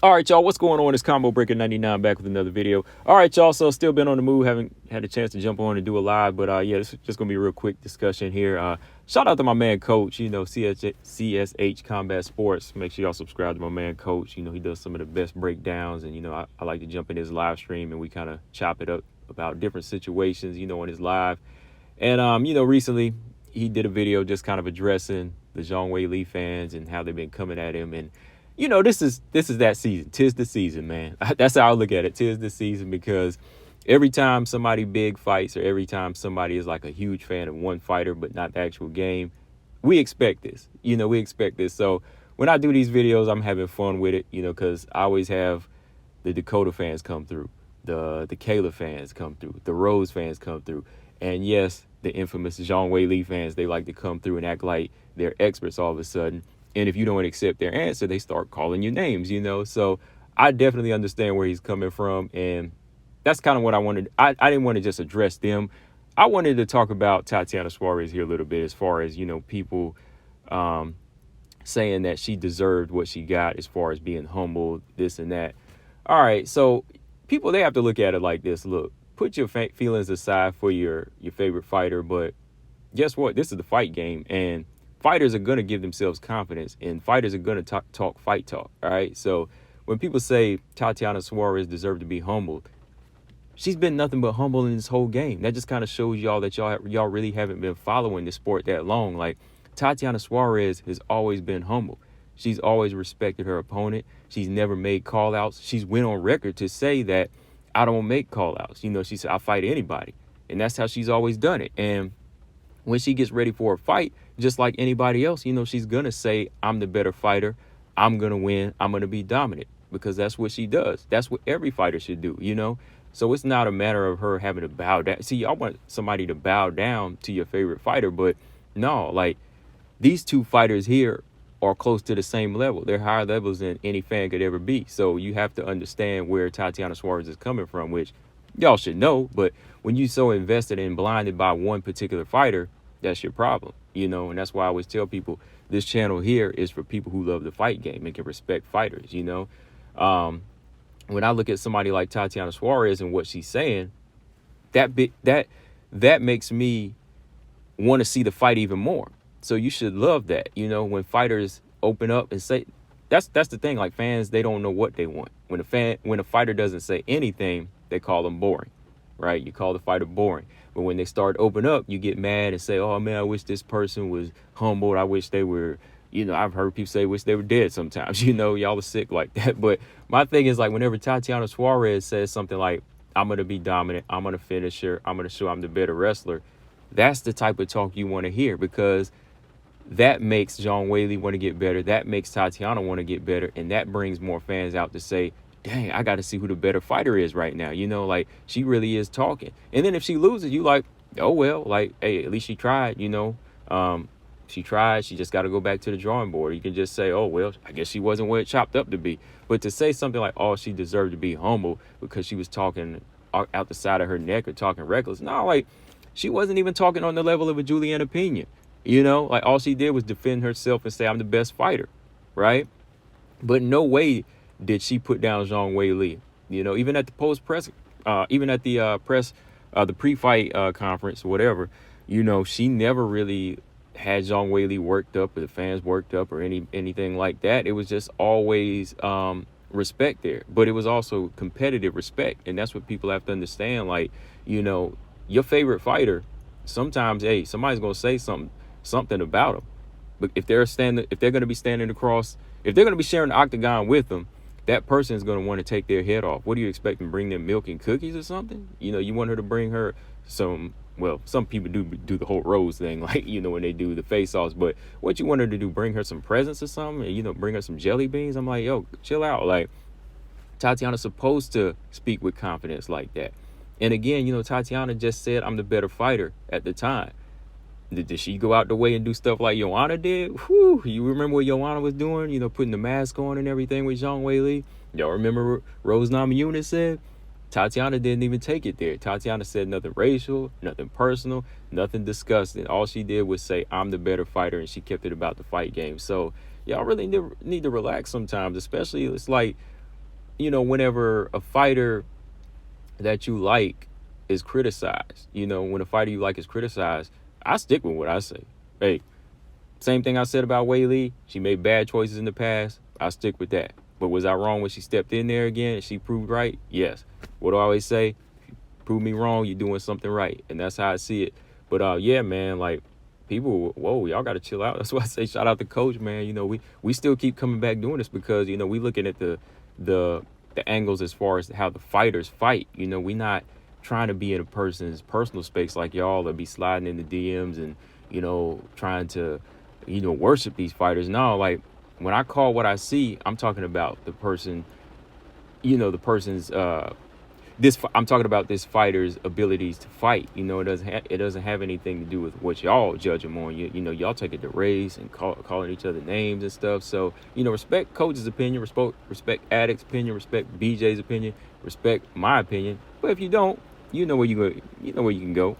All right, y'all, what's going on? It's Combo Breaker 99 back with another video. All right, y'all, so still been on the move. Haven't had a chance to jump on and do a live, but yeah, this is just going to be a real quick discussion here. Shout out to my man, Coach, CSH Combat Sports. Make sure y'all subscribe to my man, Coach. He does some of the best breakdowns, and, I like to jump in his live stream, and we kind of chop it up about different situations, on his live. And, recently he did a video just kind of addressing the Zhang Weili fans and how they've been coming at him. And this is that season. 'Tis the season, man. That's how I look at it. 'Tis the season, because every time somebody big fights, or every time somebody is like a huge fan of one fighter but not the actual game, we expect this. We expect this. So when I do these videos, I'm having fun with it, because I always have the Dakota fans come through, the Kayla fans come through, the Rose fans come through, and yes, the infamous Zhang Weili fans. They like to come through and act like they're experts all of a sudden. And if you don't accept their answer, they start calling you names, So I definitely understand where he's coming from. And that's kind of what I wanted. I didn't want to just address them. I wanted to talk about Tatiana Suarez here a little bit, as far as, people saying that she deserved what she got as far as being humbled, this and that. All right. So people, they have to look at it like this. Look, put your feelings aside for your favorite fighter. But guess what? This is the fight game. And fighters are going to give themselves confidence, and fighters are going to talk fight talk. All right. So when people say Tatiana Suarez deserved to be humbled, she's been nothing but humble in this whole game. That just kind of shows y'all that y'all really haven't been following the sport that long. Like, Tatiana Suarez has always been humble. She's always respected her opponent. She's never made call outs. She's went on record to say that I don't make call outs. She said, I fight anybody. And that's how she's always done it. And when she gets ready for a fight, just like anybody else, she's going to say, I'm the better fighter. I'm going to win. I'm going to be dominant, because that's what she does. That's what every fighter should do, So it's not a matter of her having to bow down. See, I want somebody to bow down to your favorite fighter, but no, like, these two fighters here are close to the same level. They're higher levels than any fan could ever be. So you have to understand where Tatiana Suarez is coming from, which y'all should know. But when you're so invested and blinded by one particular fighter, that's your problem, and that's why I always tell people this channel here is for people who love the fight game and can respect fighters. When I look at somebody like Tatiana Suarez and what she's saying, that makes me want to see the fight even more. So you should love that, when fighters open up and say, that's the thing. Like, fans, they don't know what they want. When a fighter doesn't say anything, they call them boring, right? You call the fighter boring. But when they start to open up, you get mad and say, oh, man, I wish this person was humbled. I wish they were, I've heard people say, wish they were dead sometimes. Y'all are sick like that. But my thing is, like, whenever Tatiana Suarez says something like, I'm going to be dominant, I'm going to finish her, I'm going to show I'm the better wrestler, that's the type of talk you want to hear, because that makes Zhang Weili want to get better. That makes Tatiana want to get better. And that brings more fans out to say, dang, I got to see who the better fighter is right now. Like, she really is talking. And then if she loses, you like, oh, well, like, hey, at least she tried, she tried. She just got to go back to the drawing board. You can just say, oh, well, I guess she wasn't what it chopped up to be. But to say something like, oh, she deserved to be humble because she was talking out the side of her neck or talking reckless. No, like, she wasn't even talking on the level of a Juliana Pena. Like, all she did was defend herself and say, I'm the best fighter, right? But no way did she put down Zhang Weili. Even at the post-press, even at the press, the pre-fight conference, whatever, she never really had Zhang Weili worked up, or the fans worked up, or anything like that. It was just always respect there. But it was also competitive respect. And that's what people have to understand. Like, your favorite fighter, sometimes, hey, somebody's going to say something about them. But if they're going to be standing across, if they're going to be sharing the octagon with them, that person is going to want to take their head off. What do you expect them to bring them, milk and cookies or something? You want her to bring her some, well, some people do the whole rose thing, like, when they do the face-offs. But what you want her to do, bring her some presents or something, and, bring her some jelly beans? I'm like, yo, chill out. Like, Tatiana's supposed to speak with confidence like that. And again, Tatiana just said, I'm the better fighter at the time. Did she go out the way and do stuff like Joanna did? Whew, you remember what Joanna was doing? Putting the mask on and everything with Zhang Weili? Y'all remember Rose Namajunas said? Tatiana didn't even take it there. Tatiana said nothing racial, nothing personal, nothing disgusting. All she did was say, I'm the better fighter, and she kept it about the fight game. So y'all really need to relax sometimes, especially it's like whenever a fighter that you like is criticized, when a fighter you like is criticized, I stick with what I say. Hey, same thing I said about Wei Lee. She made bad choices in the past. I stick with that. But was I wrong when she stepped in there again and she proved right? Yes. What do I always say? Prove me wrong, you're doing something right. And that's how I see it. But yeah, man, like, people, whoa, y'all got to chill out. That's why I say shout out to Coach, man. We still keep coming back doing this because, we looking at the angles as far as how the fighters fight. We not trying to be in a person's personal space like y'all or be sliding in the DMs and, trying to, worship these fighters. No, like, when I call what I see, I'm talking about the person, the person's, I'm talking about this fighter's abilities to fight. It doesn't have anything to do with what y'all judge them on. Y'all take it to race and calling each other names and stuff. So, respect Coach's opinion, respect Addict's opinion, respect BJ's opinion, respect my opinion. But if you don't, you know where you can go.